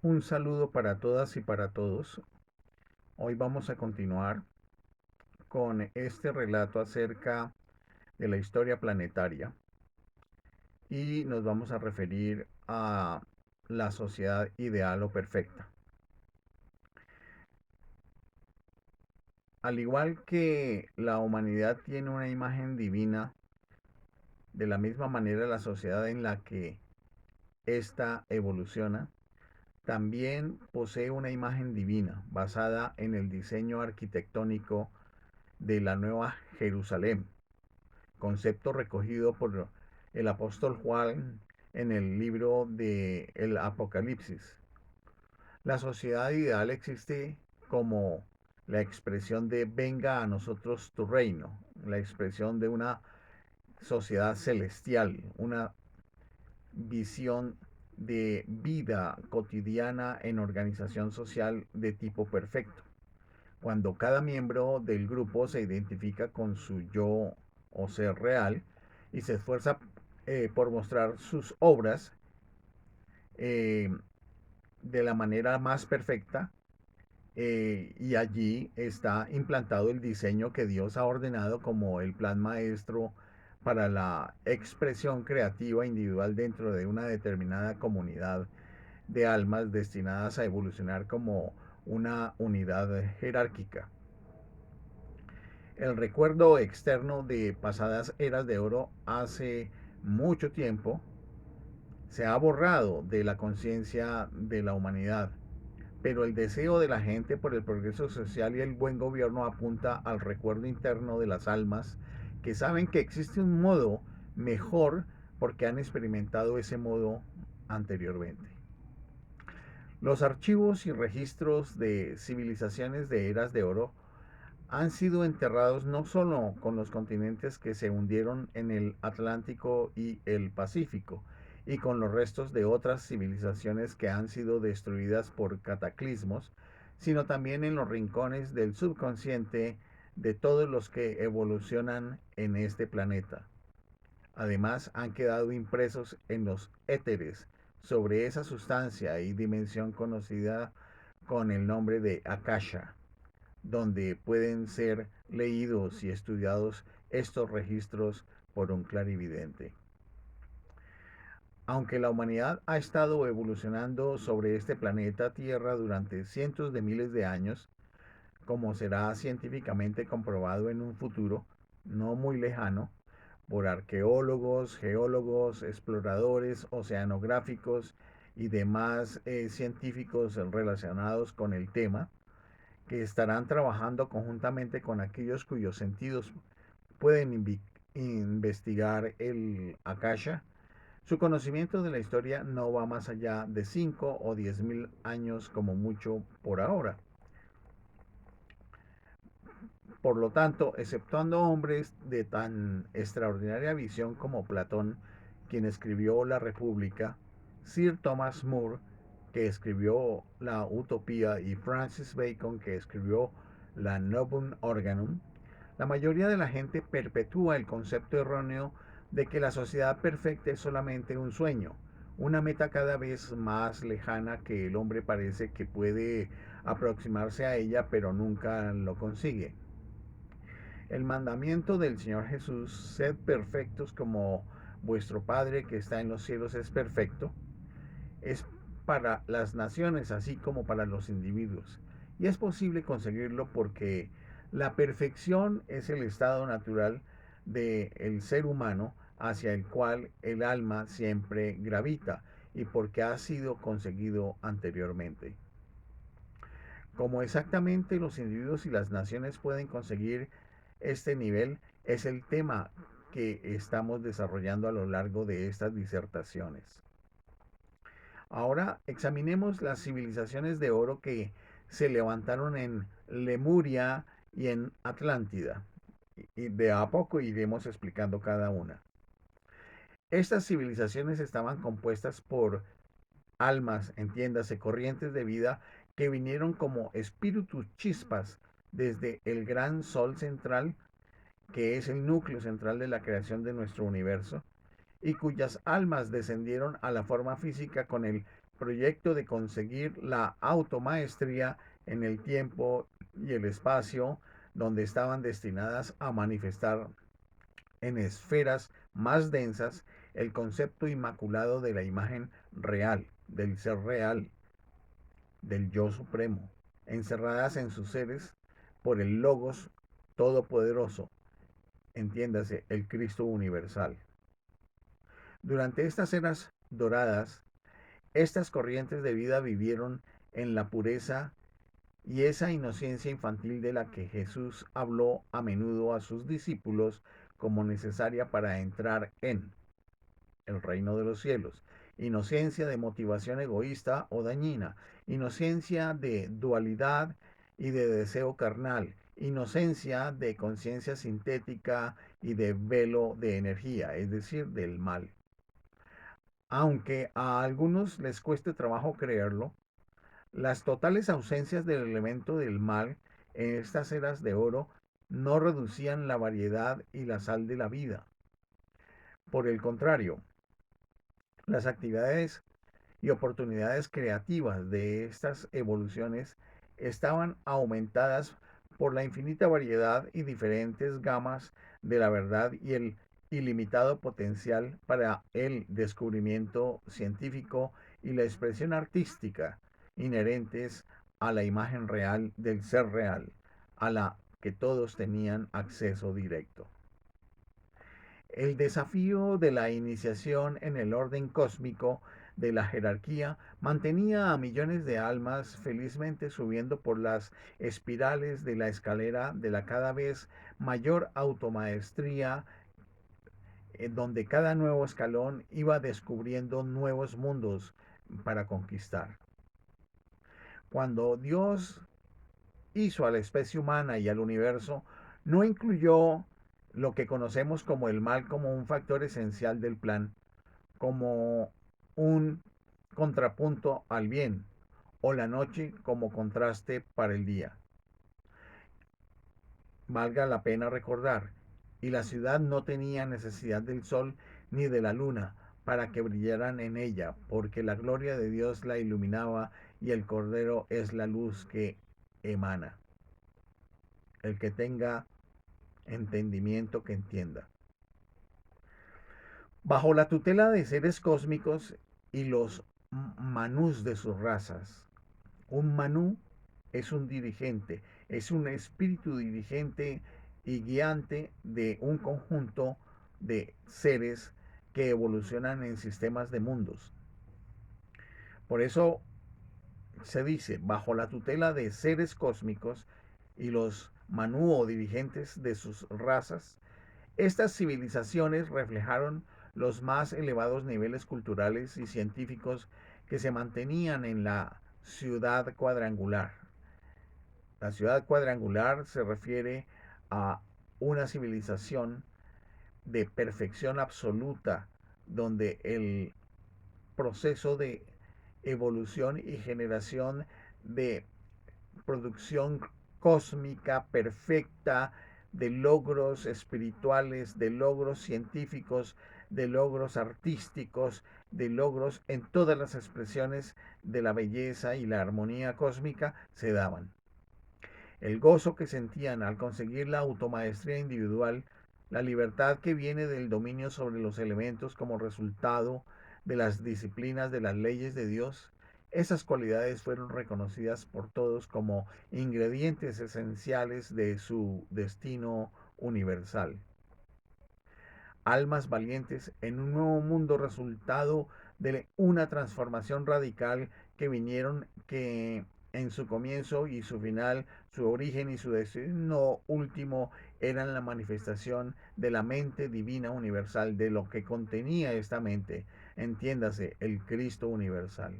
Un saludo para todas y para todos. Hoy vamos a continuar con este relato acerca de la historia planetaria y nos vamos a referir a la sociedad ideal o perfecta. Al igual que la humanidad tiene una imagen divina, de la misma manera la sociedad en la que ésta evoluciona también posee una imagen divina basada en el diseño arquitectónico de la Nueva Jerusalén, concepto recogido por el apóstol Juan en el libro de el Apocalipsis. La sociedad ideal existe como la expresión de venga a nosotros tu reino, la expresión de una sociedad celestial, una visión de vida cotidiana en organización social de tipo perfecto, cuando cada miembro del grupo se identifica con su yo o ser real y se esfuerza por mostrar sus obras eh, de la manera más perfecta, y allí está implantado el diseño que Dios ha ordenado como el plan maestro para la expresión creativa individual dentro de una determinada comunidad de almas destinadas a evolucionar como una unidad jerárquica. El recuerdo externo de pasadas eras de oro hace mucho tiempo se ha borrado de la conciencia de la humanidad, pero el deseo de la gente por el progreso social y el buen gobierno apunta al recuerdo interno de las almas que saben que existe un modo mejor porque han experimentado ese modo anteriormente. Los archivos y registros de civilizaciones de eras de oro han sido enterrados no solo con los continentes que se hundieron en el Atlántico y el Pacífico, y con los restos de otras civilizaciones que han sido destruidas por cataclismos, sino también en los rincones del subconsciente de todos los que evolucionan en este planeta. Además, han quedado impresos en los éteres sobre esa sustancia y dimensión conocida con el nombre de Akasha, donde pueden ser leídos y estudiados estos registros por un clarividente. Aunque la humanidad ha estado evolucionando sobre este planeta Tierra durante cientos de miles de años, como será científicamente comprobado en un futuro no muy lejano, por arqueólogos, geólogos, exploradores oceanográficos y demás científicos relacionados con el tema, que estarán trabajando conjuntamente con aquellos cuyos sentidos pueden investigar el Akasha. Su conocimiento de la historia no va más allá de 5 o 10 mil años como mucho por ahora. Por lo tanto, exceptuando hombres de tan extraordinaria visión como Platón, quien escribió La República, Sir Thomas More, que escribió La Utopía, y Francis Bacon, que escribió La Novum Organum, la mayoría de la gente perpetúa el concepto erróneo de que la sociedad perfecta es solamente un sueño, una meta cada vez más lejana que el hombre parece que puede aproximarse a ella, pero nunca lo consigue. El mandamiento del Señor Jesús, sed perfectos como vuestro Padre que está en los cielos es perfecto, es para las naciones así como para los individuos. Y es posible conseguirlo porque la perfección es el estado natural del ser humano hacia el cual el alma siempre gravita y porque ha sido conseguido anteriormente. Como exactamente los individuos y las naciones pueden conseguir este nivel es el tema que estamos desarrollando a lo largo de estas disertaciones. Ahora examinemos las civilizaciones de oro que se levantaron en Lemuria y en Atlántida. Y de a poco iremos explicando cada una. Estas civilizaciones estaban compuestas por almas, entiéndase, corrientes de vida que vinieron como espíritus chispas desde el gran sol central, que es el núcleo central de la creación de nuestro universo, y cuyas almas descendieron a la forma física con el proyecto de conseguir la automaestría en el tiempo y el espacio donde estaban destinadas a manifestar en esferas más densas el concepto inmaculado de la imagen real, del ser real, del yo supremo, encerradas en sus seres por el Logos todopoderoso, entiéndase, el Cristo universal. Durante estas eras doradas, estas corrientes de vida vivieron en la pureza y esa inocencia infantil de la que Jesús habló a menudo a sus discípulos como necesaria para entrar en el reino de los cielos. Inocencia de motivación egoísta o dañina, inocencia de dualidad y de deseo carnal, inocencia de conciencia sintética y de velo de energía, es decir, del mal. Aunque a algunos les cueste trabajo creerlo, las totales ausencias del elemento del mal en estas eras de oro no reducían la variedad y la sal de la vida. Por el contrario, las actividades y oportunidades creativas de estas evoluciones estaban aumentadas por la infinita variedad y diferentes gamas de la verdad y el ilimitado potencial para el descubrimiento científico y la expresión artística inherentes a la imagen real del ser real, a la que todos tenían acceso directo. El desafío de la iniciación en el orden cósmico de la jerarquía mantenía a millones de almas felizmente subiendo por las espirales de la escalera de la cada vez mayor automaestría, en donde cada nuevo escalón iba descubriendo nuevos mundos para conquistar. Cuando Dios hizo a la especie humana y al universo, no incluyó lo que conocemos como el mal como un factor esencial del plan, como un contrapunto al bien, o la noche como contraste para el día. Valga la pena recordar, y la ciudad no tenía necesidad del sol ni de la luna para que brillaran en ella, porque la gloria de Dios la iluminaba y el Cordero es la luz que emana. El que tenga entendimiento que entienda. Bajo la tutela de seres cósmicos y los manús de sus razas. Un manú es un dirigente, es un espíritu dirigente y guiante de un conjunto de seres que evolucionan en sistemas de mundos. Por eso se dice, bajo la tutela de seres cósmicos y los manú o dirigentes de sus razas, estas civilizaciones reflejaron los más elevados niveles culturales y científicos que se mantenían en la ciudad cuadrangular. La ciudad cuadrangular se refiere a una civilización de perfección absoluta, donde el proceso de evolución y generación de producción cósmica perfecta, de logros espirituales, de logros científicos, de logros artísticos, de logros en todas las expresiones de la belleza y la armonía cósmica se daban. El gozo que sentían al conseguir la automaestría individual, la libertad que viene del dominio sobre los elementos como resultado de las disciplinas de las leyes de Dios, esas cualidades fueron reconocidas por todos como ingredientes esenciales de su destino universal. Almas valientes en un nuevo mundo resultado de una transformación radical que en su comienzo y su final, su origen y su destino último eran la manifestación de la mente divina universal, de lo que contenía esta mente, entiéndase, el Cristo universal.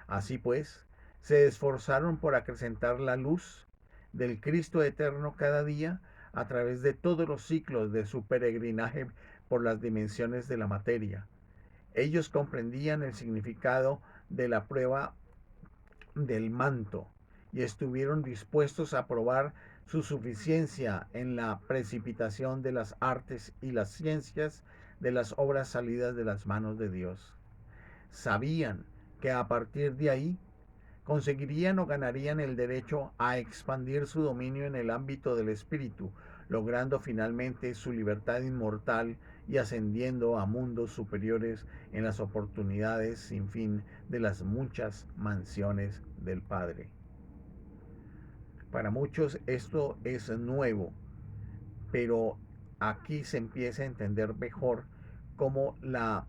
Así pues, se esforzaron por acrecentar la luz del Cristo eterno cada día a través de todos los ciclos de su peregrinaje por las dimensiones de la materia. Ellos comprendían el significado de la prueba del manto y estuvieron dispuestos a probar su suficiencia en la precipitación de las artes y las ciencias de las obras salidas de las manos de Dios. Sabían que a partir de ahí conseguirían o ganarían el derecho a expandir su dominio en el ámbito del espíritu, logrando finalmente su libertad inmortal y ascendiendo a mundos superiores en las oportunidades sin fin de las muchas mansiones del Padre. Para muchos esto es nuevo, pero aquí se empieza a entender mejor cómo la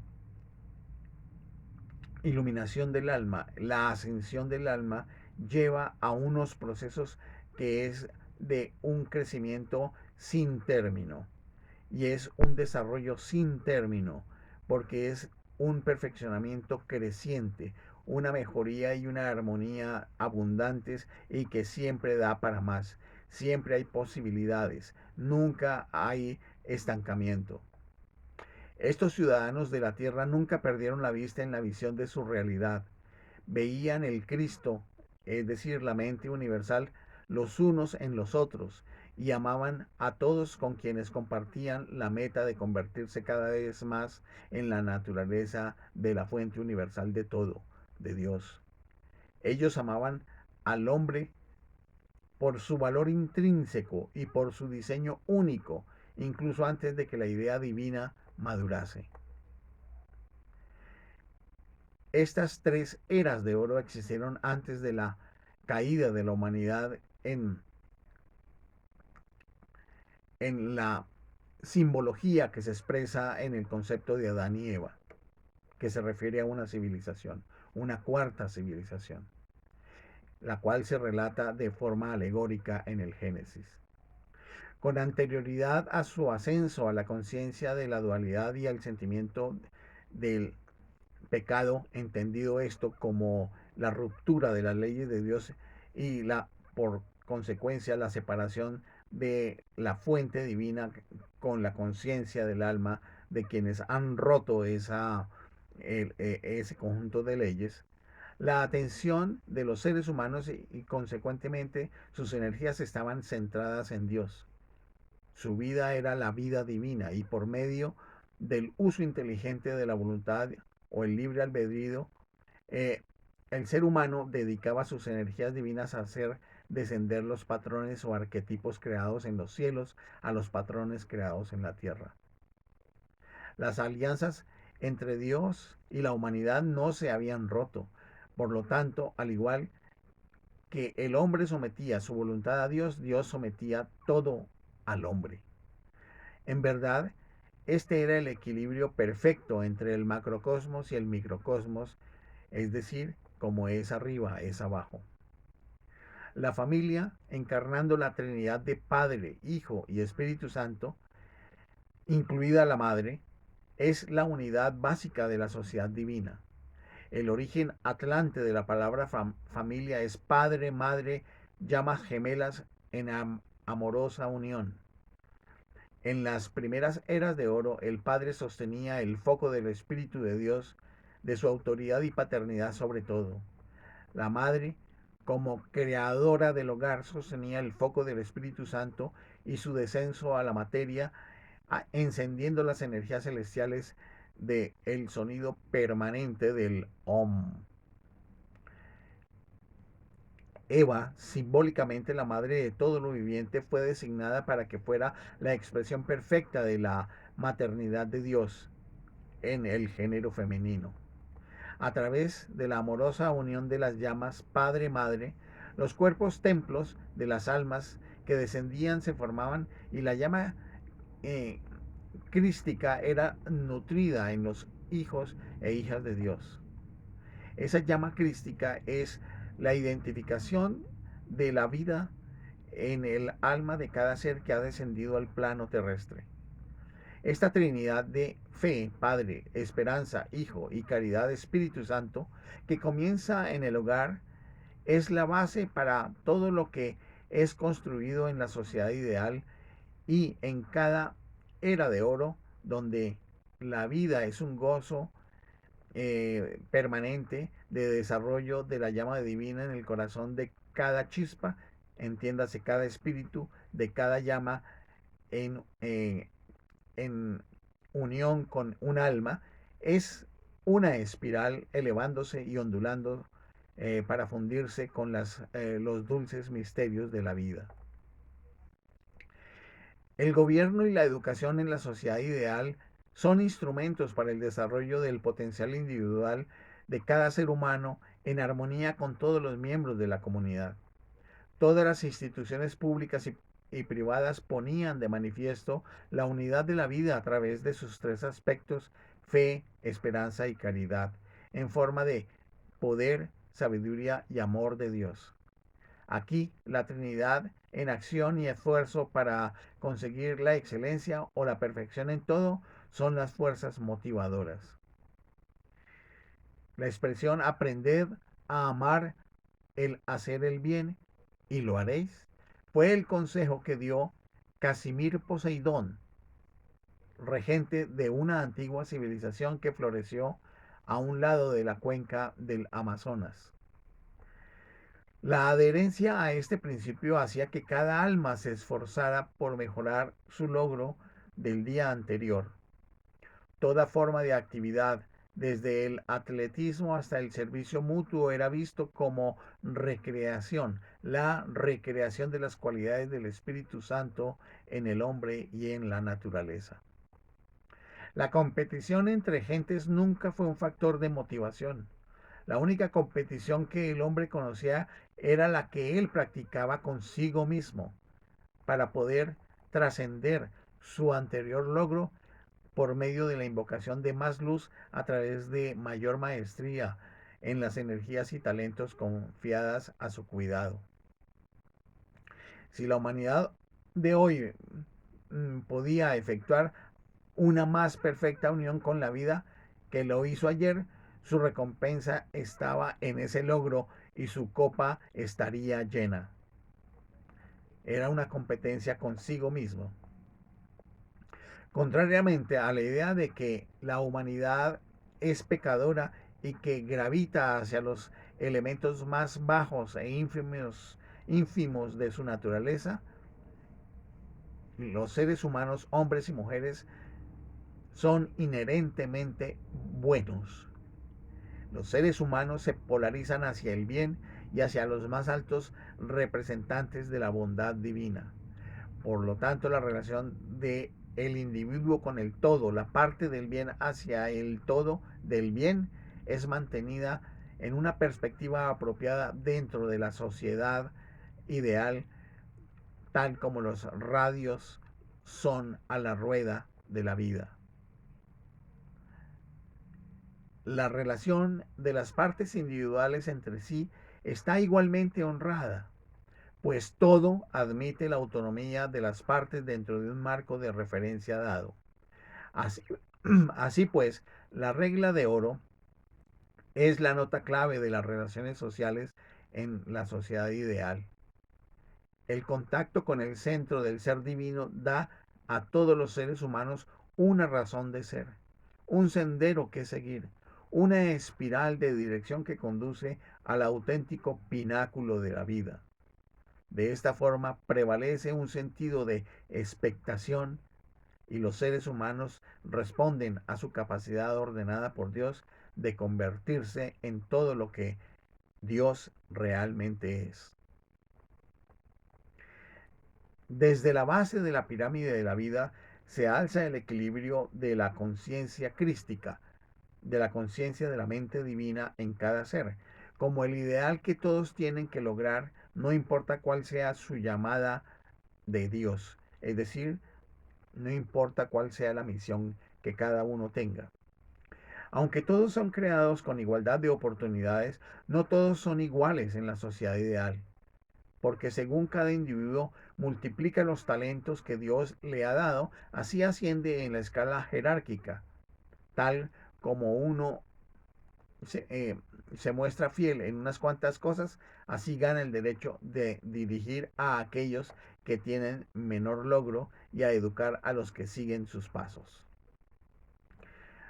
iluminación del alma, la ascensión del alma, lleva a unos procesos que es de un crecimiento sin término y es un desarrollo sin término porque es un perfeccionamiento creciente, una mejoría y una armonía abundantes y que siempre da para más. Siempre hay posibilidades, nunca hay estancamiento. Estos ciudadanos de la tierra nunca perdieron la vista en la visión de su realidad. Veían el Cristo, es decir, la mente universal, los unos en los otros, y amaban a todos con quienes compartían la meta de convertirse cada vez más en la naturaleza de la fuente universal de todo, de Dios. Ellos amaban al hombre por su valor intrínseco y por su diseño único, incluso antes de que la idea divina madurase. Estas tres eras de oro existieron antes de la caída de la humanidad en la simbología que se expresa en el concepto de Adán y Eva, que se refiere a una civilización, una cuarta civilización, la cual se relata de forma alegórica en el Génesis. Con anterioridad a su ascenso a la conciencia de la dualidad y al sentimiento del pecado, entendido esto como la ruptura de las leyes de Dios y por consecuencia la separación de la fuente divina con la conciencia del alma de quienes han roto ese conjunto de leyes, la atención de los seres humanos y consecuentemente sus energías estaban centradas en Dios. Su vida era la vida divina y por medio del uso inteligente de la voluntad o el libre albedrío, eh, el ser humano dedicaba sus energías divinas a hacer descender los patrones o arquetipos creados en los cielos a los patrones creados en la tierra. Las alianzas entre Dios y la humanidad no se habían roto. Por lo tanto, al igual que el hombre sometía su voluntad a Dios, Dios sometía todo al hombre. En verdad, este era el equilibrio perfecto entre el macrocosmos y el microcosmos, es decir, como es arriba, es abajo. La familia, encarnando la Trinidad de Padre, Hijo y Espíritu Santo, incluida la Madre, es la unidad básica de la sociedad divina. El origen atlante de la palabra familia es padre, madre, llamas gemelas en amorosa unión. En las primeras eras de oro, el Padre sostenía el foco del Espíritu de Dios, de su autoridad y paternidad sobre todo. La Madre, como creadora del hogar, sostenía el foco del Espíritu Santo y su descenso a la materia, encendiendo las energías celestiales del sonido permanente del Om. Eva, simbólicamente la madre de todo lo viviente, fue designada para que fuera la expresión perfecta de la maternidad de Dios en el género femenino. A través de la amorosa unión de las llamas Padre-Madre, los cuerpos templos de las almas que descendían se formaban y la llama crística era nutrida en los hijos e hijas de Dios. Esa llama crística es la identificación de la vida en el alma de cada ser que ha descendido al plano terrestre. Esta Trinidad de fe, Padre, esperanza, Hijo y caridad Espíritu Santo, que comienza en el hogar, es la base para todo lo que es construido en la sociedad ideal y en cada era de oro, donde la vida es un gozo permanente de desarrollo de la llama divina en el corazón de cada chispa, entiéndase cada espíritu de cada llama en unión con un alma, es una espiral elevándose y ondulando para fundirse con los dulces misterios de la vida. El gobierno y la educación en la sociedad ideal son instrumentos para el desarrollo del potencial individual de cada ser humano en armonía con todos los miembros de la comunidad. Todas las instituciones públicas y privadas ponían de manifiesto la unidad de la vida a través de sus tres aspectos: fe, esperanza y caridad, en forma de poder, sabiduría y amor de Dios. Aquí la Trinidad en acción y esfuerzo para conseguir la excelencia o la perfección en todo son las fuerzas motivadoras. La expresión aprended a amar el hacer el bien y lo haréis fue el consejo que dio Casimir Poseidón, regente de una antigua civilización que floreció a un lado de la cuenca del Amazonas. La adherencia a este principio hacía que cada alma se esforzara por mejorar su logro del día anterior. Toda forma de actividad, desde el atletismo hasta el servicio mutuo, era visto como recreación, la recreación de las cualidades del Espíritu Santo en el hombre y en la naturaleza. La competición entre gentes nunca fue un factor de motivación. La única competición que el hombre conocía era la que él practicaba consigo mismo para poder trascender su anterior logro por medio de la invocación de más luz a través de mayor maestría en las energías y talentos confiadas a su cuidado. Si la humanidad de hoy podía efectuar una más perfecta unión con la vida que lo hizo ayer, su recompensa estaba en ese logro y su copa estaría llena. Era una competencia consigo mismo. Contrariamente a la idea de que la humanidad es pecadora y que gravita hacia los elementos más bajos e ínfimos de su naturaleza, los seres humanos, hombres y mujeres, son inherentemente buenos. Los seres humanos se polarizan hacia el bien y hacia los más altos representantes de la bondad divina. Por lo tanto, la relación de el individuo con el todo, la parte del bien hacia el todo del bien, es mantenida en una perspectiva apropiada dentro de la sociedad ideal, tal como los radios son a la rueda de la vida. La relación de las partes individuales entre sí está igualmente honrada, pues todo admite la autonomía de las partes dentro de un marco de referencia dado. Así, así pues, la regla de oro es la nota clave de las relaciones sociales en la sociedad ideal. El contacto con el centro del ser divino da a todos los seres humanos una razón de ser, un sendero que seguir, una espiral de dirección que conduce al auténtico pináculo de la vida. De esta forma prevalece un sentido de expectación y los seres humanos responden a su capacidad ordenada por Dios de convertirse en todo lo que Dios realmente es. Desde la base de la pirámide de la vida se alza el equilibrio de la conciencia crística, de la conciencia de la mente divina en cada ser, como el ideal que todos tienen que lograr, no importa cuál sea su llamada de Dios, es decir, no importa cuál sea la misión que cada uno tenga. Aunque todos son creados con igualdad de oportunidades, no todos son iguales en la sociedad ideal, porque según cada individuo multiplica los talentos que Dios le ha dado, así asciende en la escala jerárquica, tal como uno se, eh, se muestra fiel en unas cuantas cosas, así gana el derecho de dirigir a aquellos que tienen menor logro y a educar a los que siguen sus pasos.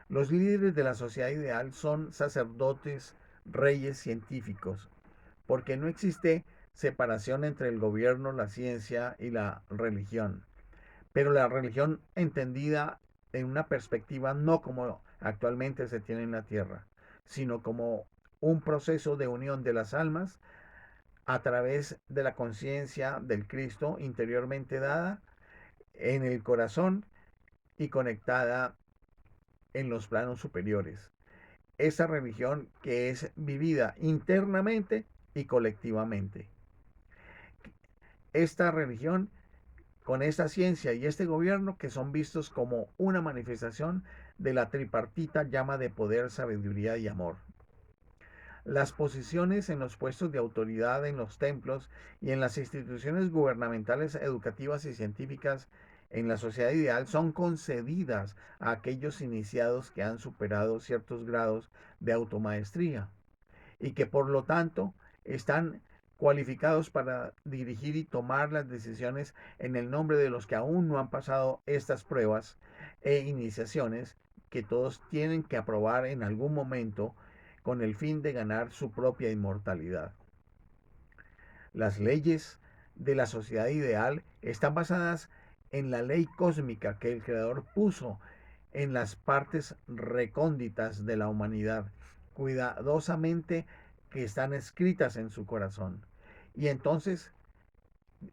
Los líderes de la sociedad ideal son sacerdotes, reyes, científicos, porque no existe separación entre el gobierno, la ciencia y la religión. Pero la religión entendida en una perspectiva no como actualmente se tiene en la tierra, sino como un proceso de unión de las almas a través de la conciencia del Cristo interiormente dada en el corazón y conectada en los planos superiores. Esa religión que es vivida internamente y colectivamente. Esta religión con esta ciencia y este gobierno que son vistos como una manifestación de la tripartita llama de poder, sabiduría y amor. Las posiciones en los puestos de autoridad en los templos y en las instituciones gubernamentales, educativas y científicas en la sociedad ideal son concedidas a aquellos iniciados que han superado ciertos grados de automaestría y que por lo tanto están cualificados para dirigir y tomar las decisiones en el nombre de los que aún no han pasado estas pruebas e iniciaciones que todos tienen que aprobar en algún momento con el fin de ganar su propia inmortalidad. Las leyes de la sociedad ideal están basadas en la ley cósmica que el Creador puso en las partes recónditas de la humanidad, cuidadosamente que están escritas en su corazón. Y entonces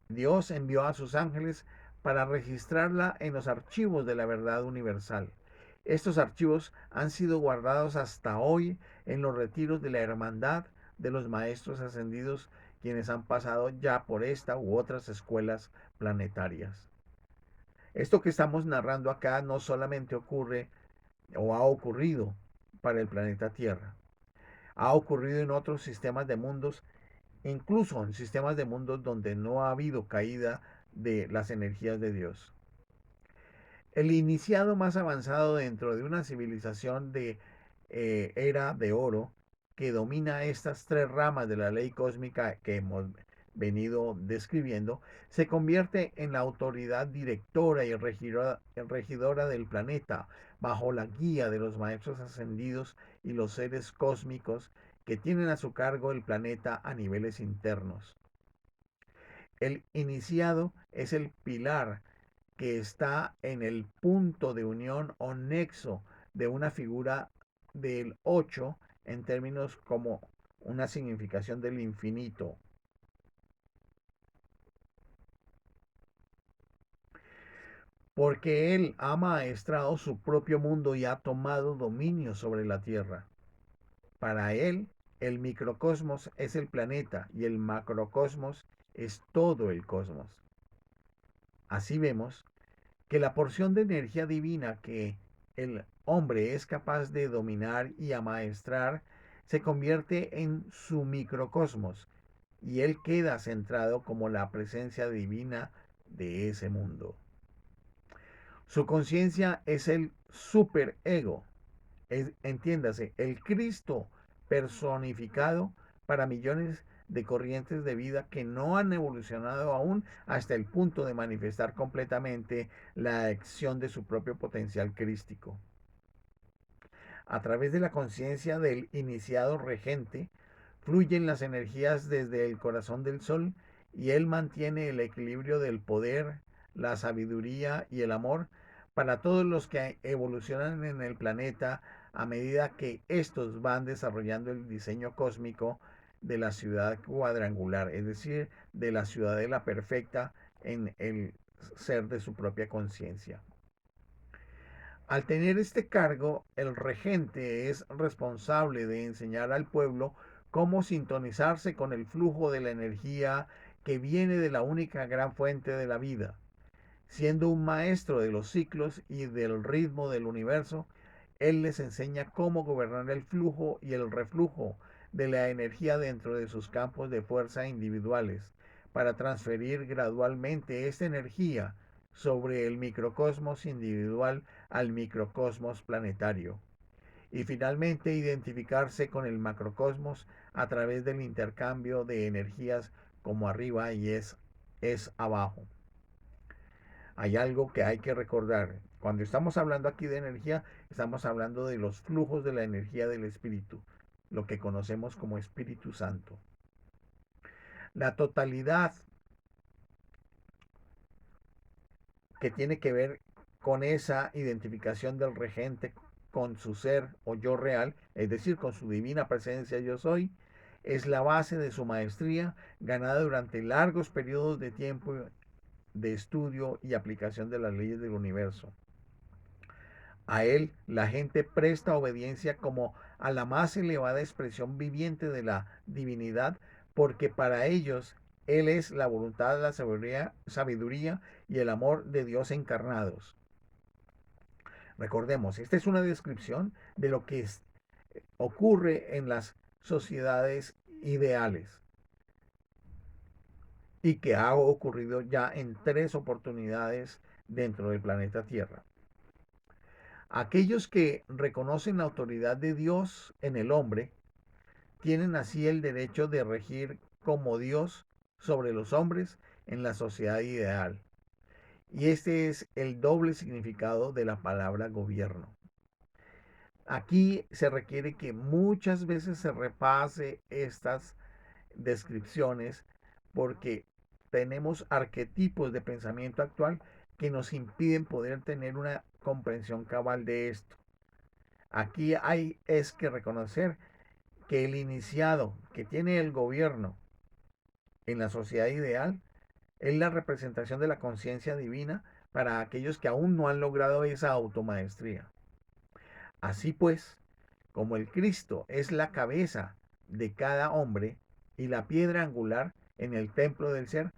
Dios envió a sus ángeles para registrarla en los archivos de la verdad universal. Estos archivos han sido guardados hasta hoy en los retiros de la hermandad de los maestros ascendidos, quienes han pasado ya por esta u otras escuelas planetarias. Esto que estamos narrando acá no solamente ocurre o ha ocurrido para el planeta Tierra, ha ocurrido en otros sistemas de mundos, incluso en sistemas de mundos donde no ha habido caída de las energías de Dios. El iniciado más avanzado dentro de una civilización de era de oro que domina estas tres ramas de la ley cósmica que hemos venido describiendo, se convierte en la autoridad directora y regidora del planeta bajo la guía de los maestros ascendidos y los seres cósmicos que tienen a su cargo el planeta a niveles internos. El iniciado es el pilar que está en el punto de unión o nexo de una figura del 8 en términos como una significación del infinito. Porque él ha maestrado su propio mundo y ha tomado dominio sobre la tierra. Para él, el microcosmos es el planeta y el macrocosmos es todo el cosmos. Así vemos que la porción de energía divina que el hombre es capaz de dominar y amaestrar se convierte en su microcosmos y él queda centrado como la presencia divina de ese mundo. Su conciencia es el superego, entiéndase, el Cristo personificado para millones de corrientes de vida que no han evolucionado aún hasta el punto de manifestar completamente la acción de su propio potencial crístico. A través de la conciencia del iniciado regente, fluyen las energías desde el corazón del sol y él mantiene el equilibrio del poder, la sabiduría y el amor para todos los que evolucionan en el planeta a medida que estos van desarrollando el diseño cósmico de la ciudad cuadrangular, es decir, de la ciudadela perfecta en el ser de su propia conciencia. Al tener este cargo, el regente es responsable de enseñar al pueblo cómo sintonizarse con el flujo de la energía que viene de la única gran fuente de la vida. Siendo un maestro de los ciclos y del ritmo del universo, él les enseña cómo gobernar el flujo y el reflujo de la energía dentro de sus campos de fuerza individuales, para transferir gradualmente esta energía sobre el microcosmos individual al microcosmos planetario, y finalmente identificarse con el macrocosmos a través del intercambio de energías como arriba y es abajo. Hay algo que hay que recordar. Cuando estamos hablando aquí de energía, estamos hablando de los flujos de la energía del Espíritu, lo que conocemos como Espíritu Santo. La totalidad que tiene que ver con esa identificación del regente con su ser o yo real, es decir, con su divina presencia yo soy, es la base de su maestría ganada durante largos periodos de tiempo de estudio y aplicación de las leyes del universo. A él la gente presta obediencia como a la más elevada expresión viviente de la divinidad, porque para ellos él es la voluntad, la sabiduría y el amor de Dios encarnados. Recordemos, esta es una descripción de lo que ocurre en las sociedades ideales y que ha ocurrido ya en 3 oportunidades dentro del planeta Tierra. Aquellos que reconocen la autoridad de Dios en el hombre tienen así el derecho de regir como Dios sobre los hombres en la sociedad ideal. Y este es el doble significado de la palabra gobierno. Aquí se requiere que muchas veces se repase estas descripciones porque tenemos arquetipos de pensamiento actual que nos impiden poder tener una comprensión cabal de esto. Aquí es que reconocer que el iniciado que tiene el gobierno en la sociedad ideal es la representación de la conciencia divina para aquellos que aún no han logrado esa automaestría. Así pues, como el Cristo es la cabeza de cada hombre y la piedra angular en el templo del ser,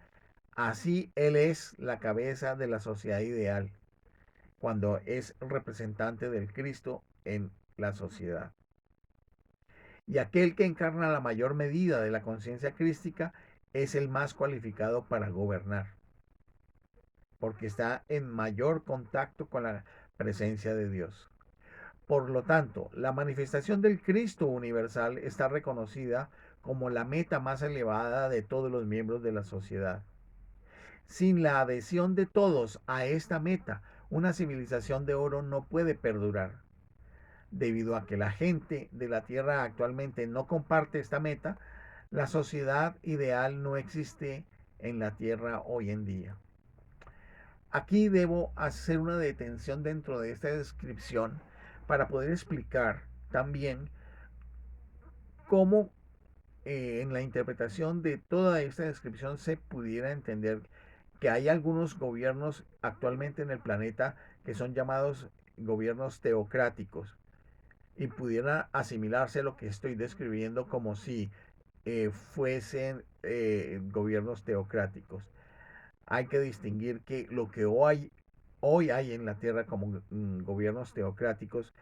así Él es la cabeza de la sociedad ideal, cuando es representante del Cristo en la sociedad. Y aquel que encarna la mayor medida de la conciencia crística es el más cualificado para gobernar, porque está en mayor contacto con la presencia de Dios. Por lo tanto, la manifestación del Cristo universal está reconocida como la meta más elevada de todos los miembros de la sociedad. Sin la adhesión de todos a esta meta, una civilización de oro no puede perdurar. Debido a que la gente de la Tierra actualmente no comparte esta meta, la sociedad ideal no existe en la Tierra hoy en día. Aquí debo hacer una detención dentro de esta descripción para poder explicar también cómo en la interpretación de toda esta descripción se pudiera entender que hay algunos gobiernos actualmente en el planeta que son llamados gobiernos teocráticos y pudiera asimilarse lo que estoy describiendo como si fuesen gobiernos teocráticos. Hay que distinguir que lo que hoy hay en la Tierra como gobiernos teocráticos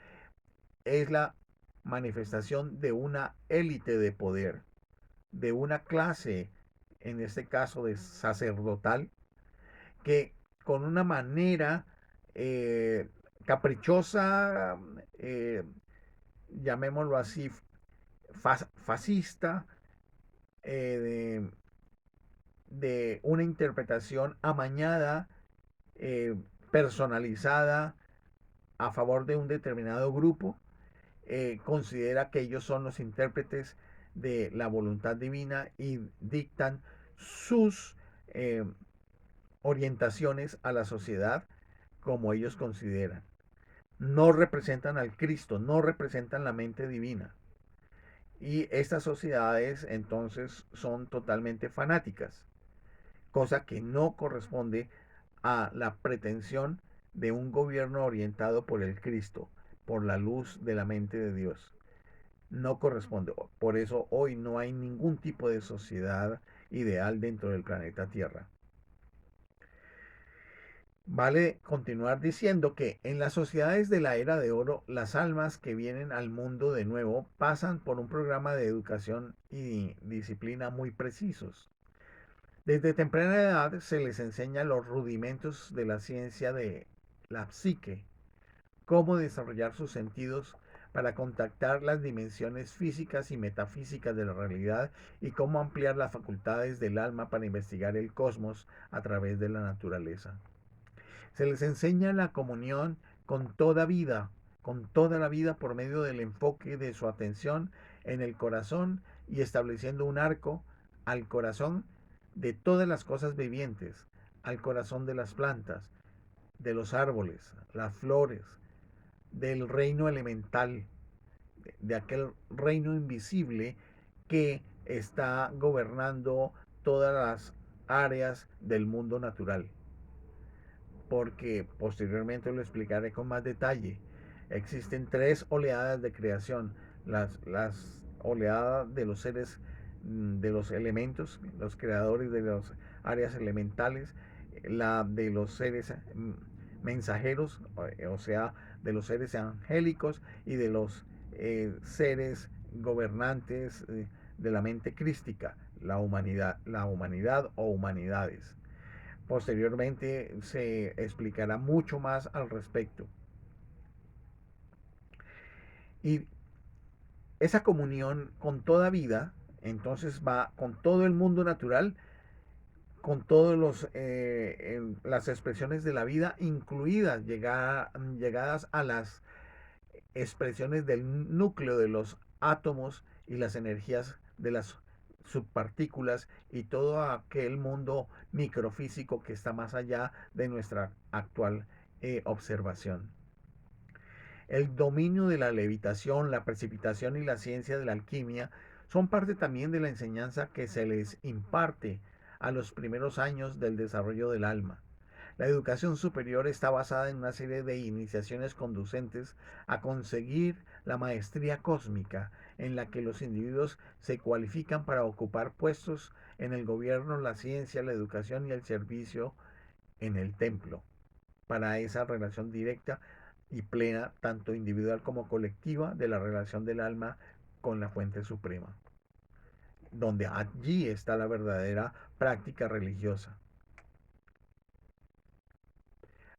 es la manifestación de una élite de poder, de una clase, en este caso de sacerdotal, que con una manera caprichosa, llamémoslo así, fascista, de, una interpretación amañada, eh, personalizada a favor de un determinado grupo, considera que ellos son los intérpretes de la voluntad divina y dictan sus orientaciones a la sociedad como ellos consideran. No representan al Cristo, no representan la mente divina. Y estas sociedades entonces son totalmente fanáticas, cosa que no corresponde a la pretensión de un gobierno orientado por el Cristo, por la luz de la mente de Dios. No corresponde. Por eso hoy no hay ningún tipo de sociedad ideal dentro del planeta Tierra. Vale continuar diciendo que en las sociedades de la era de oro, las almas que vienen al mundo de nuevo pasan por un programa de educación y disciplina muy precisos. Desde temprana edad se les enseña los rudimentos de la ciencia de la psique, cómo desarrollar sus sentidos para contactar las dimensiones físicas y metafísicas de la realidad y cómo ampliar las facultades del alma para investigar el cosmos a través de la naturaleza. Se les enseña la comunión con toda vida, con toda la vida por medio del enfoque de su atención en el corazón y estableciendo un arco al corazón de todas las cosas vivientes, al corazón de las plantas, de los árboles, las flores, del reino elemental, de aquel reino invisible que está gobernando todas las áreas del mundo natural, porque posteriormente lo explicaré con más detalle. Existen tres oleadas de creación: las oleadas de los seres, de los elementos, los creadores de las áreas elementales, la de los seres mensajeros, o sea, de los seres angélicos, y de los seres gobernantes de la mente crística, la humanidad o humanidades. Posteriormente se explicará mucho más al respecto. Y esa comunión con toda vida, entonces va con todo el mundo natural, con todas las expresiones de la vida, incluidas llegadas a las expresiones del núcleo de los átomos y las energías de las subpartículas y todo aquel mundo microfísico que está más allá de nuestra actual observación. El dominio de la levitación, la precipitación y la ciencia de la alquimia son parte también de la enseñanza que se les imparte a los primeros años del desarrollo del alma. La educación superior está basada en una serie de iniciaciones conducentes a conseguir la maestría cósmica, en la que los individuos se cualifican para ocupar puestos en el gobierno, la ciencia, la educación y el servicio en el templo, para esa relación directa y plena, tanto individual como colectiva, de la relación del alma con la fuente suprema, donde allí está la verdadera práctica religiosa.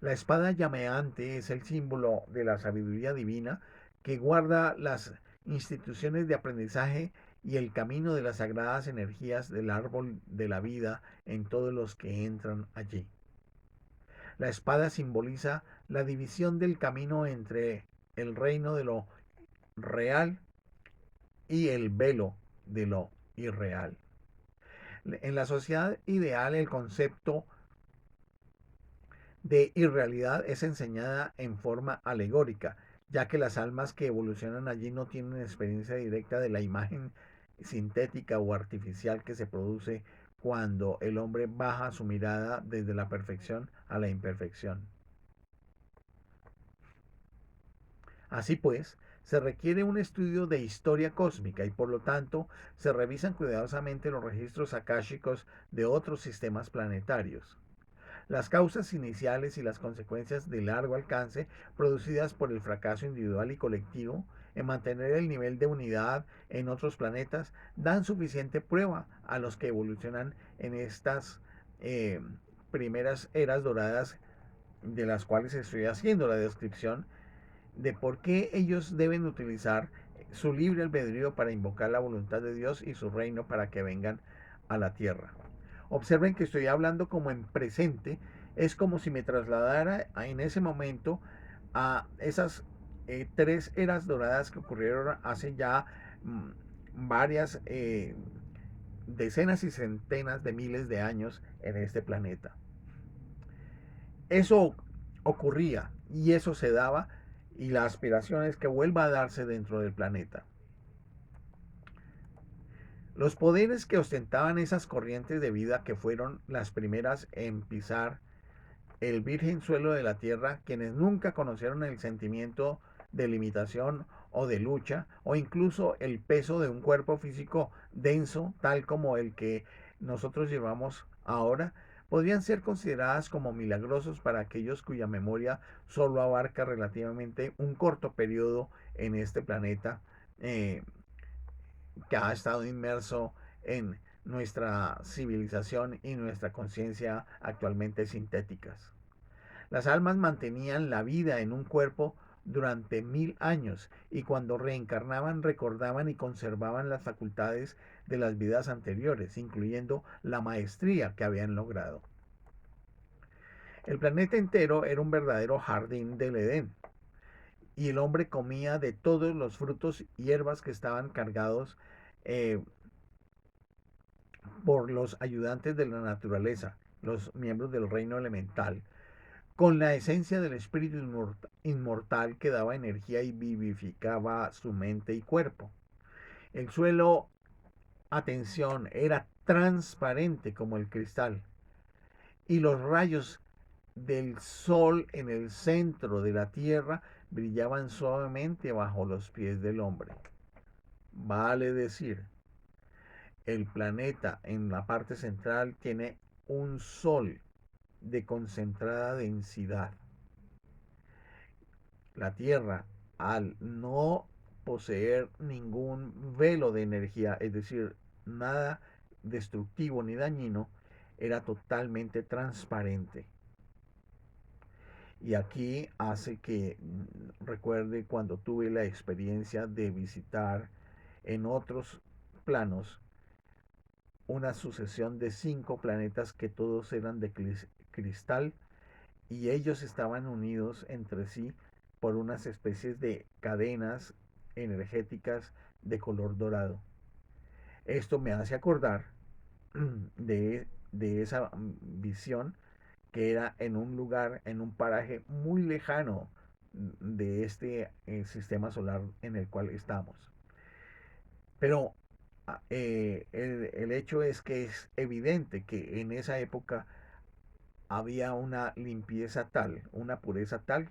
La espada llameante es el símbolo de la sabiduría divina que guarda las instituciones de aprendizaje y el camino de las sagradas energías del árbol de la vida en todos los que entran allí. La espada simboliza la división del camino entre el reino de lo real y el velo de lo irreal. En la sociedad ideal, el concepto de irrealidad es enseñada en forma alegórica, ya que las almas que evolucionan allí no tienen experiencia directa de la imagen sintética o artificial que se produce cuando el hombre baja su mirada desde la perfección a la imperfección. Así pues, se requiere un estudio de historia cósmica y por lo tanto se revisan cuidadosamente los registros akáshicos de otros sistemas planetarios. Las causas iniciales y las consecuencias de largo alcance producidas por el fracaso individual y colectivo en mantener el nivel de unidad en otros planetas dan suficiente prueba a los que evolucionan en estas eh, primeras eras doradas, de las cuales estoy haciendo la descripción, de por qué ellos deben utilizar su libre albedrío para invocar la voluntad de Dios y su reino para que vengan a la tierra. Observen que estoy hablando como en presente, es como si me trasladara en ese momento a esas tres eras doradas que ocurrieron hace ya varias decenas y centenas de miles de años en este planeta. Eso ocurría y eso se daba, y la aspiración es que vuelva a darse dentro del planeta. Los poderes que ostentaban esas corrientes de vida, que fueron las primeras en pisar el virgen suelo de la tierra, quienes nunca conocieron el sentimiento de limitación o de lucha, o incluso el peso de un cuerpo físico denso, tal como el que nosotros llevamos ahora, podrían ser consideradas como milagrosos para aquellos cuya memoria solo abarca relativamente un corto periodo en este planeta, eh, que ha estado inmerso en nuestra civilización y nuestra conciencia actualmente sintéticas. Las almas mantenían la vida en un cuerpo durante 1000 años y cuando reencarnaban recordaban y conservaban las facultades de las vidas anteriores, incluyendo la maestría que habían logrado. El planeta entero era un verdadero jardín del Edén, y el hombre comía de todos los frutos y hierbas que estaban cargados eh, por los ayudantes de la naturaleza, los miembros del reino elemental, con la esencia del espíritu inmortal que daba energía y vivificaba su mente y cuerpo. El suelo, atención, era transparente como el cristal y los rayos del sol en el centro de la tierra brillaban suavemente bajo los pies del hombre. Vale decir, el planeta en la parte central tiene un sol de concentrada densidad. La Tierra, al no poseer ningún velo de energía, es decir, nada destructivo ni dañino, era totalmente transparente. Y aquí hace que recuerde cuando tuve la experiencia de visitar en otros planos una sucesión de 5 planetas que todos eran de cristal y ellos estaban unidos entre sí por unas especies de cadenas energéticas de color dorado. Esto me hace acordar de esa visión que era en un lugar, en un paraje muy lejano de este sistema solar en el cual estamos. Pero el hecho es que es evidente que en esa época había una limpieza tal, una pureza tal,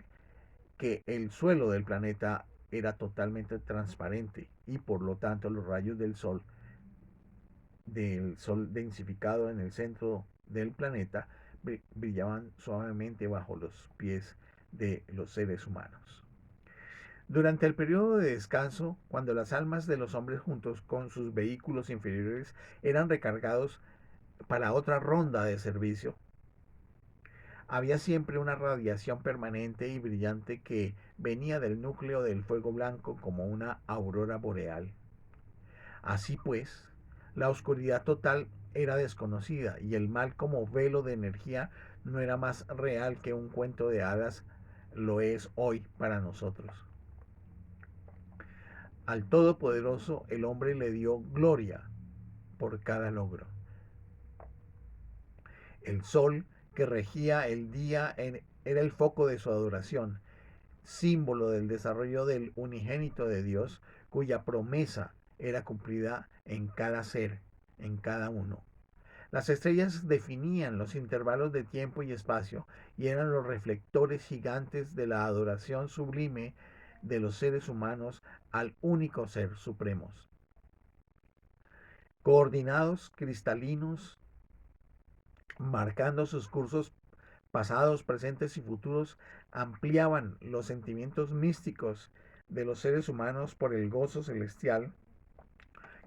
que el suelo del planeta era totalmente transparente y por lo tanto los rayos del sol densificado en el centro del planeta, brillaban suavemente bajo los pies de los seres humanos. Durante el periodo de descanso, cuando las almas de los hombres juntos con sus vehículos inferiores eran recargados para otra ronda de servicio, había siempre una radiación permanente y brillante que venía del núcleo del fuego blanco como una aurora boreal. Así pues, la oscuridad total era desconocida y el mal como velo de energía no era más real que un cuento de hadas lo es hoy para nosotros. Al Todopoderoso el hombre le dio gloria por cada logro. El sol que regía el día era el foco de su adoración, símbolo del desarrollo del unigénito de Dios, cuya promesa era cumplida en cada ser, en cada uno. Las estrellas definían los intervalos de tiempo y espacio y eran los reflectores gigantes de la adoración sublime de los seres humanos al único ser supremos. Coordinados, cristalinos, marcando sus cursos pasados, presentes y futuros, ampliaban los sentimientos místicos de los seres humanos por el gozo celestial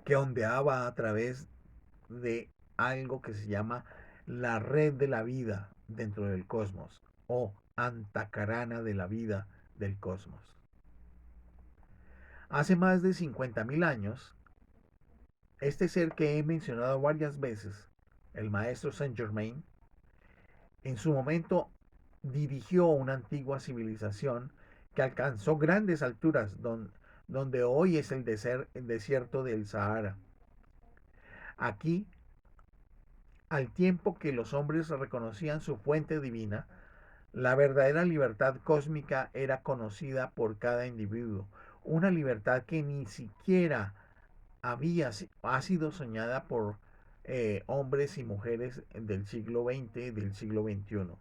que ondeaba a través de algo que se llama la red de la vida dentro del cosmos o antacarana de la vida del cosmos. Hace más de 50.000 años, este ser que he mencionado varias veces, el maestro Saint Germain, en su momento dirigió una antigua civilización que alcanzó grandes alturas donde hoy es el desierto del Sahara. Aquí, al tiempo que los hombres reconocían su fuente divina, la verdadera libertad cósmica era conocida por cada individuo, una libertad que ni siquiera ha sido soñada por hombres y mujeres del siglo XX, del siglo XXI,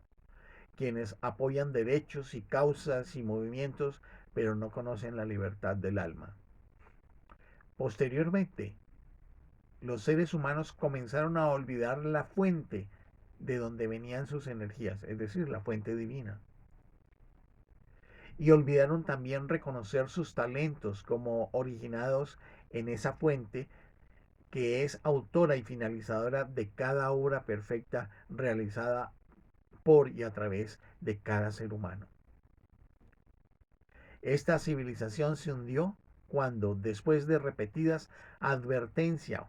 quienes apoyan derechos y causas y movimientos, pero no conocen la libertad del alma. Posteriormente, los seres humanos comenzaron a olvidar la fuente de donde venían sus energías, es decir, la fuente divina. Y olvidaron también reconocer sus talentos como originados en esa fuente que es autora y finalizadora de cada obra perfecta realizada por y a través de cada ser humano. Esta civilización se hundió cuando, después de repetidas advertencias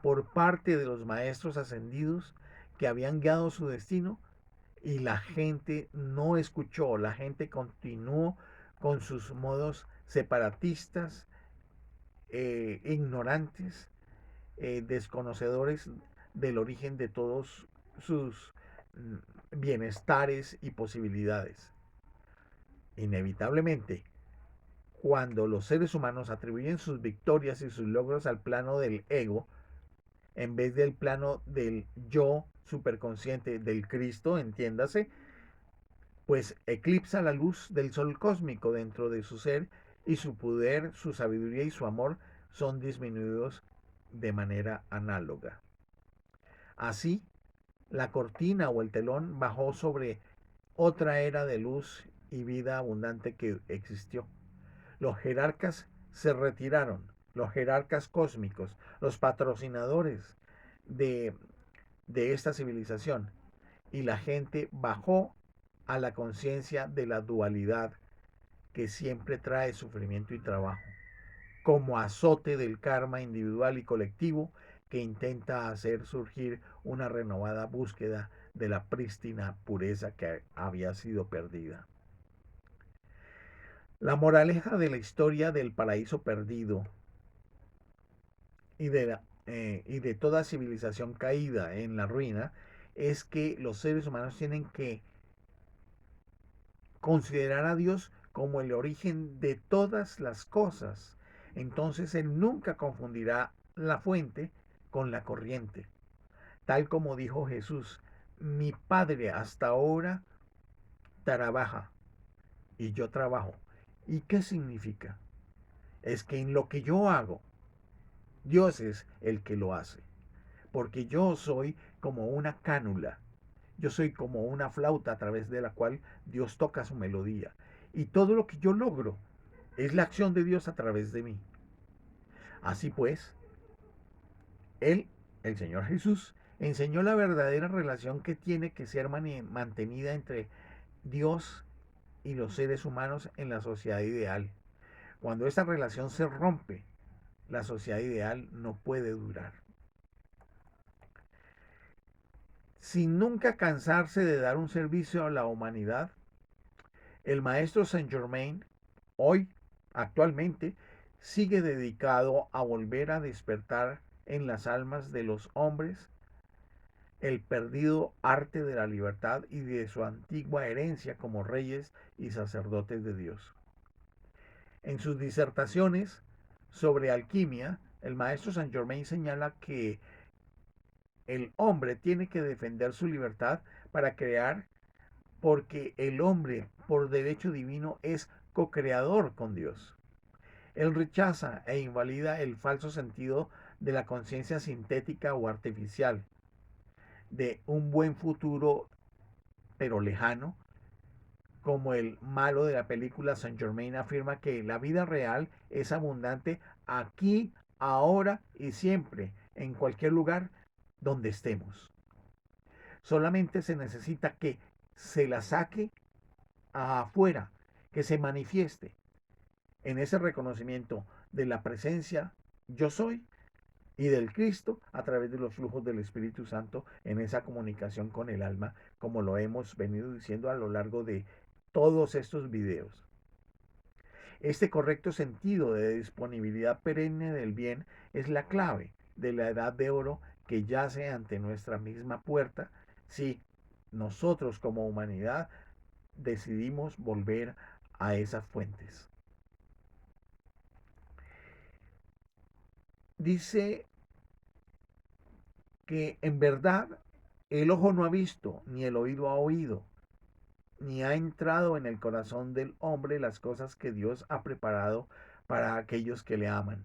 por parte de los maestros ascendidos que habían guiado su destino, y la gente no escuchó, la gente continuó con sus modos separatistas, ignorantes, desconocedores del origen de todos sus bienestares y posibilidades. Inevitablemente, cuando los seres humanos atribuyen sus victorias y sus logros al plano del ego, en vez del plano del yo superconsciente del Cristo, entiéndase, pues eclipsa la luz del sol cósmico dentro de su ser y su poder, su sabiduría y su amor son disminuidos de manera análoga. Así, la cortina o el telón bajó sobre otra era de luz y vida abundante que existió. Los jerarcas se retiraron, los jerarcas cósmicos, los patrocinadores de, de esta civilización, y la gente bajó a la conciencia de la dualidad que siempre trae sufrimiento y trabajo, como azote del karma individual y colectivo que intenta hacer surgir una renovada búsqueda de la prístina pureza que había sido perdida. La moraleja de la historia del paraíso perdido y de toda civilización caída en la ruina es que los seres humanos tienen que considerar a Dios como el origen de todas las cosas. Entonces Él nunca confundirá la fuente con la corriente. Tal como dijo Jesús, mi Padre hasta ahora trabaja y yo trabajo. ¿Y qué significa? Es que en lo que yo hago, Dios es el que lo hace. Porque yo soy como una cánula. Yo soy como una flauta a través de la cual Dios toca su melodía. Y todo lo que yo logro es la acción de Dios a través de mí. Así pues, Él, el Señor Jesús, enseñó la verdadera relación que tiene que ser mantenida entre Dios y los seres humanos en la sociedad ideal. Cuando esta relación se rompe, la sociedad ideal no puede durar. Sin nunca cansarse de dar un servicio a la humanidad, el maestro Saint Germain, hoy, actualmente, sigue dedicado a volver a despertar en las almas de los hombres el perdido arte de la libertad y de su antigua herencia como reyes y sacerdotes de Dios. En sus disertaciones sobre alquimia, el maestro Saint Germain señala que el hombre tiene que defender su libertad para crear porque el hombre, por derecho divino, es co-creador con Dios. Él rechaza e invalida el falso sentido de la conciencia sintética o artificial, de un buen futuro pero lejano, como el malo de la película Saint Germain afirma que la vida real es abundante aquí, ahora y siempre, en cualquier lugar donde estemos. Solamente se necesita que se la saque afuera, que se manifieste en ese reconocimiento de la presencia yo soy y del Cristo a través de los flujos del Espíritu Santo en esa comunicación con el alma, como lo hemos venido diciendo a lo largo de todos estos videos. Este correcto sentido de disponibilidad perenne del bien es la clave de la edad de oro que yace ante nuestra misma puerta si nosotros como humanidad decidimos volver a esas fuentes. Dice que en verdad el ojo no ha visto, ni el oído ha oído, ni ha entrado en el corazón del hombre las cosas que Dios ha preparado para aquellos que le aman.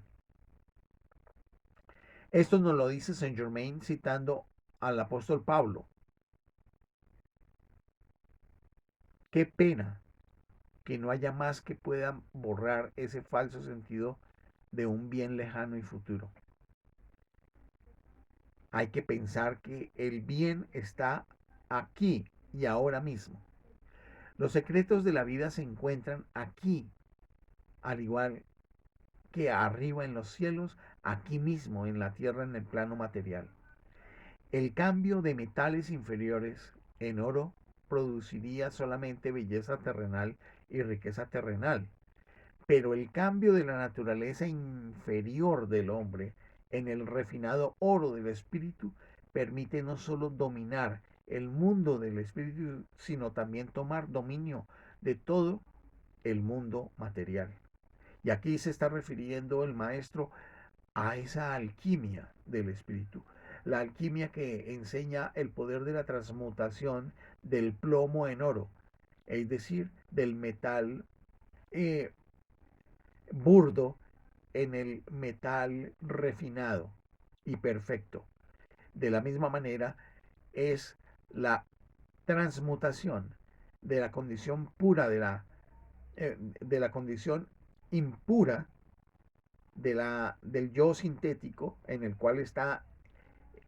Esto nos lo dice Saint Germain citando al apóstol Pablo. Qué pena que no haya más que pueda borrar ese falso sentido de un bien lejano y futuro. Hay que pensar que el bien está aquí y ahora mismo. Los secretos de la vida se encuentran aquí, al igual que arriba en los cielos, aquí mismo en la tierra, en el plano material. El cambio de metales inferiores en oro produciría solamente belleza terrenal y riqueza terrenal, pero el cambio de la naturaleza inferior del hombre en el refinado oro del espíritu permite no solo dominar el mundo del espíritu, sino también tomar dominio de todo el mundo material. Y aquí se está refiriendo el maestro a esa alquimia del espíritu. La alquimia que enseña el poder de la transmutación del plomo en oro, es decir, del metal eh, burdo en el metal refinado y perfecto. De la misma manera es la transmutación de la condición pura de la condición impura del yo sintético en el cual está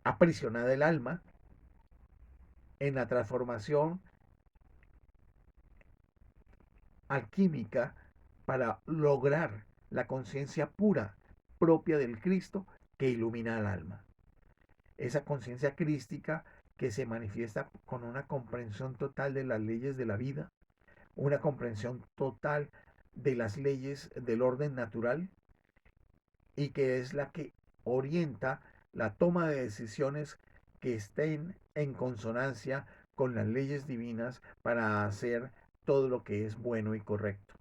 aprisionada el alma en la transformación alquímica para lograr la conciencia pura propia del Cristo que ilumina al alma. Esa conciencia crística que se manifiesta con una comprensión total de las leyes de la vida, una comprensión total de las leyes del orden natural y que es la que orienta la toma de decisiones que estén en consonancia con las leyes divinas para hacer todo lo que es bueno y correcto.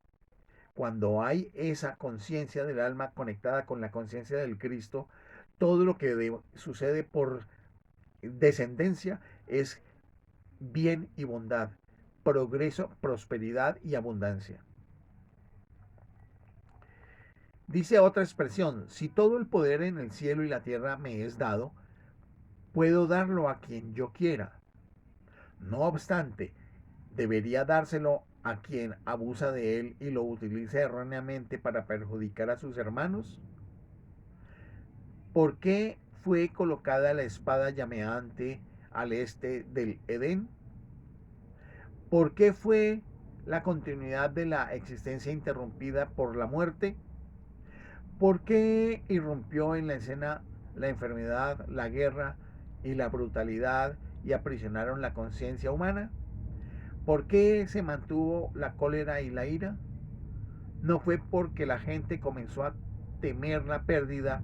Cuando hay esa conciencia del alma conectada con la conciencia del Cristo, todo lo que sucede por descendencia es bien y bondad, progreso, prosperidad y abundancia. Dice otra expresión, si todo el poder en el cielo y la tierra me es dado, puedo darlo a quien yo quiera. No obstante, debería dárselo a quien abusa de él y lo utiliza erróneamente para perjudicar a sus hermanos. ¿Por qué fue colocada la espada llameante al este del Edén? ¿Por qué fue la continuidad de la existencia interrumpida por la muerte? ¿Por qué irrumpió en la escena la enfermedad, la guerra y la brutalidad y aprisionaron la conciencia humana? ¿Por qué se mantuvo la cólera y la ira? No fue porque la gente comenzó a temer la pérdida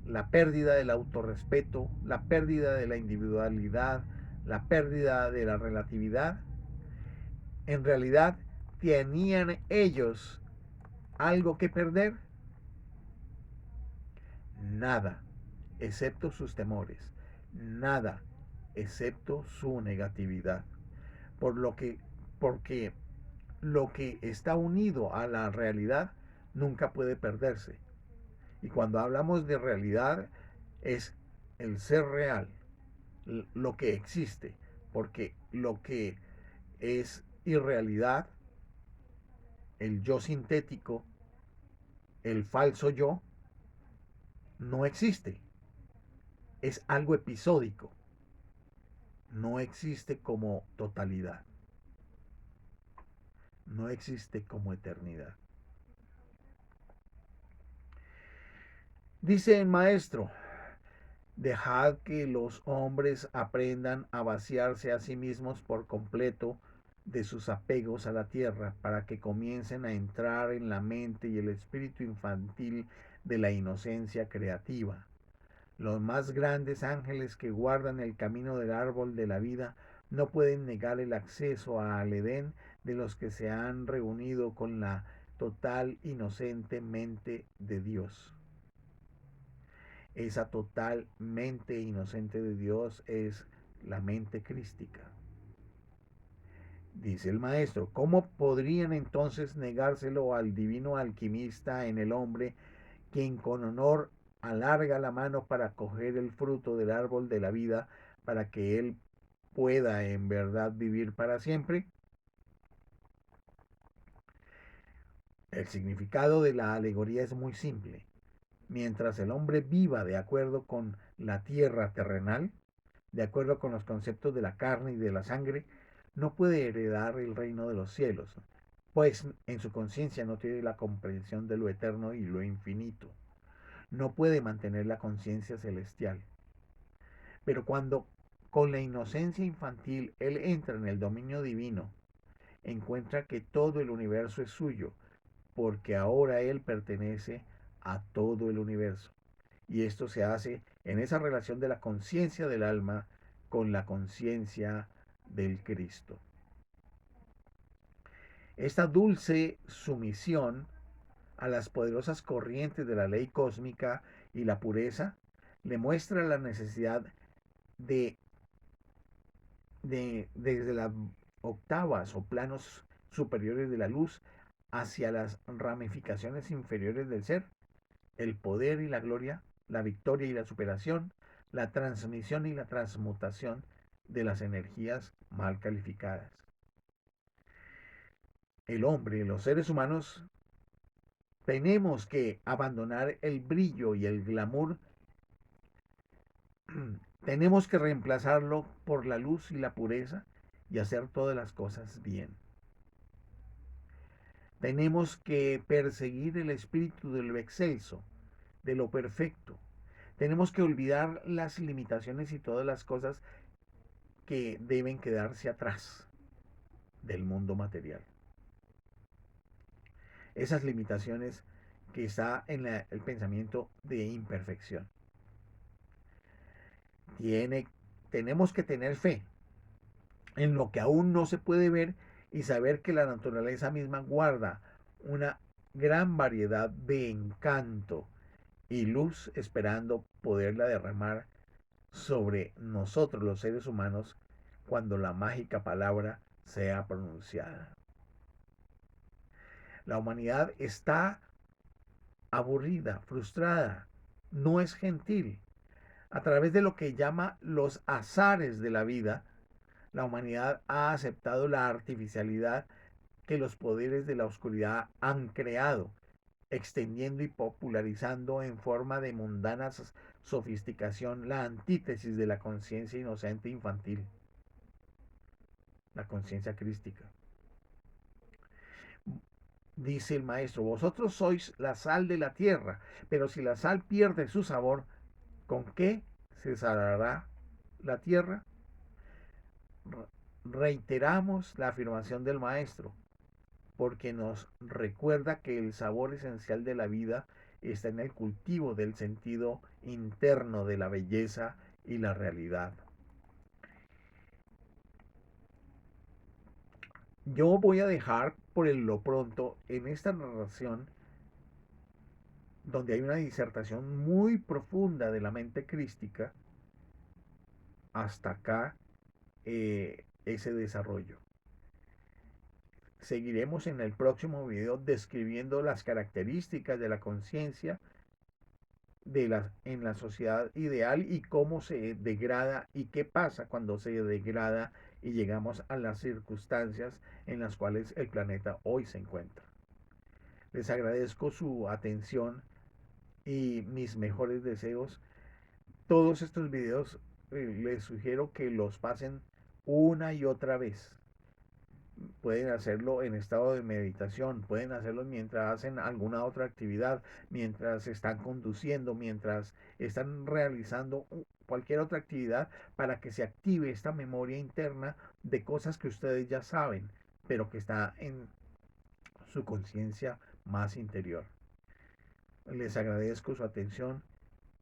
del autorrespeto, la pérdida de la individualidad, la pérdida de la relatividad. En realidad, ¿tenían ellos algo que perder? Nada, excepto sus temores. Nada, excepto su negatividad. Por lo que, porque lo que está unido a la realidad nunca puede perderse. Y cuando hablamos de realidad es el ser real, lo que existe, porque lo que es irrealidad, el yo sintético, el falso yo, no existe. Es algo episódico, no existe como totalidad, no existe como eternidad. Dice el maestro, dejad que los hombres aprendan a vaciarse a sí mismos por completo de sus apegos a la tierra, para que comiencen a entrar en la mente y el espíritu infantil de la inocencia creativa. Los más grandes ángeles que guardan el camino del árbol de la vida no pueden negar el acceso al Edén de los que se han reunido con la total inocente mente de Dios. Esa total mente inocente de Dios es la mente crística. Dice el maestro, ¿cómo podrían entonces negárselo al divino alquimista en el hombre, quien con honor alarga la mano para coger el fruto del árbol de la vida para que él pueda en verdad vivir para siempre? El significado de la alegoría es muy simple. Mientras el hombre viva de acuerdo con la tierra terrenal, de acuerdo con los conceptos de la carne y de la sangre, no puede heredar el reino de los cielos, pues en su conciencia no tiene la comprensión de lo eterno y lo infinito. No puede mantener la conciencia celestial. Pero cuando con la inocencia infantil él entra en el dominio divino, encuentra que todo el universo es suyo, porque ahora él pertenece a todo el universo. Y esto se hace en esa relación de la conciencia del alma con la conciencia del Cristo. Esta dulce sumisión a las poderosas corrientes de la ley cósmica y la pureza le muestra la necesidad de, desde las octavas o planos superiores de la luz hacia las ramificaciones inferiores del ser, el poder y la gloria, la victoria y la superación, la transmisión y la transmutación de las energías mal calificadas. El hombre, los seres humanos, tenemos que abandonar el brillo y el glamour. Tenemos que reemplazarlo por la luz y la pureza y hacer todas las cosas bien. Tenemos que perseguir el espíritu de lo excelso, de lo perfecto. Tenemos que olvidar las limitaciones y todas las cosas que deben quedarse atrás del mundo material. Esas limitaciones que está en el pensamiento de imperfección. Tenemos que tener fe en lo que aún no se puede ver y saber que la naturaleza misma guarda una gran variedad de encanto y luz esperando poderla derramar sobre nosotros los seres humanos cuando la mágica palabra sea pronunciada. La humanidad está aburrida, frustrada, no es gentil. A través de lo que llama los azares de la vida, la humanidad ha aceptado la artificialidad que los poderes de la oscuridad han creado, extendiendo y popularizando en forma de mundana sofisticación la antítesis de la conciencia inocente infantil, la conciencia crística. Dice el maestro, vosotros sois la sal de la tierra, pero si la sal pierde su sabor, ¿con qué se salará la tierra? Reiteramos la afirmación del maestro, porque nos recuerda que el sabor esencial de la vida está en el cultivo del sentido interno de la belleza y la realidad. Yo voy a dejar por lo pronto en esta narración, donde hay una disertación muy profunda de la mente crística, hasta acá ese desarrollo. Seguiremos en el próximo video describiendo las características de la conciencia en la sociedad ideal y cómo se degrada y qué pasa cuando se degrada y llegamos a las circunstancias en las cuales el planeta hoy se encuentra. Les agradezco su atención y mis mejores deseos. Todos estos videos les sugiero que los pasen una y otra vez. Pueden hacerlo en estado de meditación, pueden hacerlo mientras hacen alguna otra actividad, mientras están conduciendo, mientras están realizando cualquier otra actividad, para que se active esta memoria interna de cosas que ustedes ya saben, pero que está en su conciencia más interior. Les agradezco su atención,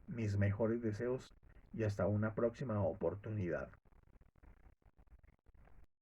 mis mejores deseos y hasta una próxima oportunidad.